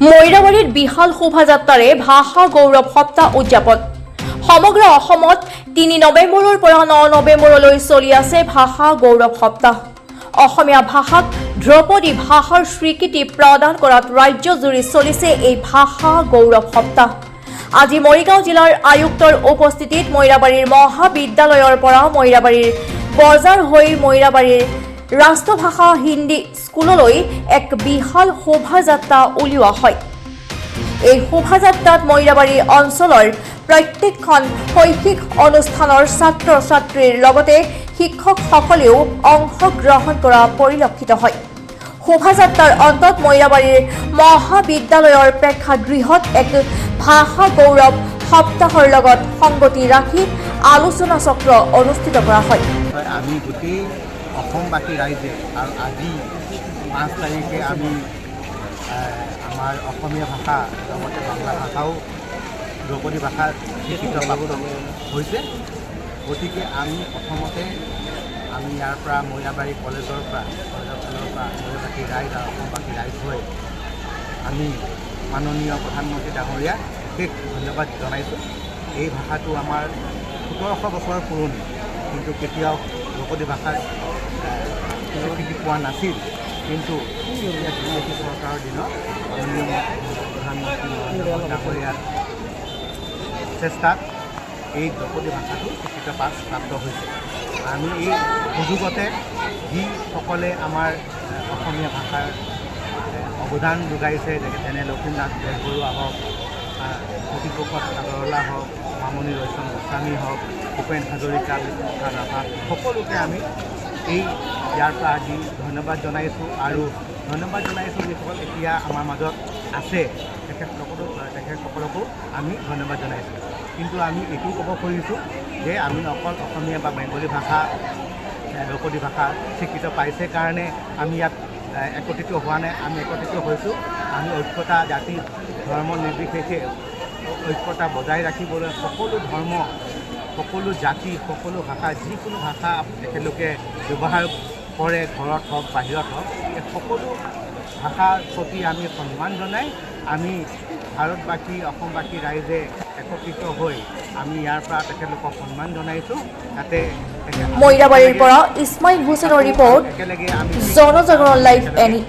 মইৰাবাৰীত বিশাল শোভাযাত্ৰাৰে ভাষা গৌৰৱ সপ্তাহ উদযাপন। সমগ্ৰ অসমত ৩ নৱেম্বৰৰ পৰা ৯ নৱেম্বৰলৈ চলি আছে ভাষা গৌৰৱ সপ্তাহ। অসমীয়া ভাষাক ধ্ৰুপদী ভাষাৰ স্বীকৃতি প্ৰদান কৰাত ৰাজ্যজুৰি চলিছে এই ভাষা গৌৰৱ সপ্তাহ। আজি মৰিগাঁও জিলাৰ আয়ুক্তৰ উপস্থিতিত মইৰাবাৰীৰ মহাবিদ্যালয়ৰ পৰা মইৰাবাৰীৰ বজাৰ হৈ মইৰাবাৰীৰ ৰাষ্ট্ৰভাষা হিন্দী স্কুললৈ এক বিশাল শোভাযাত্ৰা উলিওৱা হয়। এই শোভাযাত্ৰাত মইৰাবাৰী অঞ্চলৰ প্ৰত্যেকখন শৈক্ষিক অনুষ্ঠানৰ ছাত্ৰ ছাত্ৰীৰ লগতে শিক্ষকসকলেও অংশগ্ৰহণ কৰা পৰিলক্ষিত হয়। শোভাযাত্ৰাৰ অন্তত মইৰাবাৰীৰ মহাবিদ্যালয়ৰ প্ৰেক্ষাগৃহত এক ভাষা গৌৰৱ সপ্তাহৰ লগত সংগতি ৰাখি আলোচনা চক্ৰ অনুষ্ঠিত কৰা হয়। আমি গোটেই অসমবাসী ৰাইজে আৰু আজি 5 তাৰিখে আমি আমাৰ অসমীয়া ভাষা লগতে বাংলা ভাষাও ধ্ৰুপদী ভাষা স্বীকৃতিপ্ৰাপ্ত হৈছে। গতিকে আমি প্ৰথমতে আমি ইয়াৰ পৰা মইৰাবাৰী কলেজৰ পৰা মইৰাবাসী ৰাইজ আৰু অসমবাসী ৰাইজ হৈ আমি মাননীয় প্ৰধানমন্ত্ৰী ডাঙৰীয়াক বিশেষ ধন্যবাদ জনাইছোঁ। এই ভাষাটো আমাৰ ১৭০০ বছৰ পুৰণি, কিন্তু কেতিয়াও ধ্ৰুপদী ভাষাৰ স্বীকৃতি পোৱা নাছিল। কিন্তু বিজেপি চৰকাৰৰ দিনত মাননীয় প্ৰধানমন্ত্ৰী ডাঙৰীয়াৰ চেষ্টাত এই ধ্ৰুপদী ভাষাটো স্বীকৃতিপ্ৰাপ্ত হৈছে। আমি এই সুযোগতে যিসকলে আমাৰ অসমীয়া ভাষাৰ অৱদান যোগাইছে, যেনে লক্ষ্মীনাথ বেজবৰুৱা হওক, জ্যোতিপ্ৰসাদ আগৰৱালা হওক, মামণি ৰয়ছম গোস্বামী হওক, ভূপেন হাজৰিকা, বিশ্বনাথ ৰাভা, সকলোকে আমি ইয়াৰ পৰা আজি ধন্যবাদ জনাইছোঁ। আৰু ধন্যবাদ জনাইছোঁ যিসকল এতিয়া আমাৰ মাজত আছে তেখেতসকলকো আমি ধন্যবাদ জনাইছোঁ। কিন্তু আমি এইটোও ক'ব খুজিছোঁ যে আমি অকল অসমীয়া বা বেংগলী ভাষা ধ্ৰুপদী ভাষা স্বীকৃত পাইছে কাৰণে আমি ইয়াত একত্ৰিত হোৱা নাই। আমি একত্ৰিত হৈছোঁ। আমি ঐক্যতা জাতি ধৰ্ম নিৰ্বিশেষে ঐক্যতা বজাই ৰাখিবলৈ সকলো ধৰ্ম, সকলো জাতি, সকলো ভাষা, যিকোনো ভাষা তেখেতলোকে ব্যৱহাৰ কৰে, ঘৰত হওক বাহিৰত হওক, এই সকলো ভাষাৰ প্ৰতি আমি সন্মান জনাই আমি ভাৰতবাসী অসমবাসী ৰাইজে একত্ৰিত হৈ আমি ইয়াৰ পৰা তেখেতলোকক সন্মান জনাইছোঁ। তাতে মইৰাবাৰীৰ পৰা ইছমাইল হুছেইনৰ ৰিপৰ্ট, জনজাগৰণ লাইভ এনি।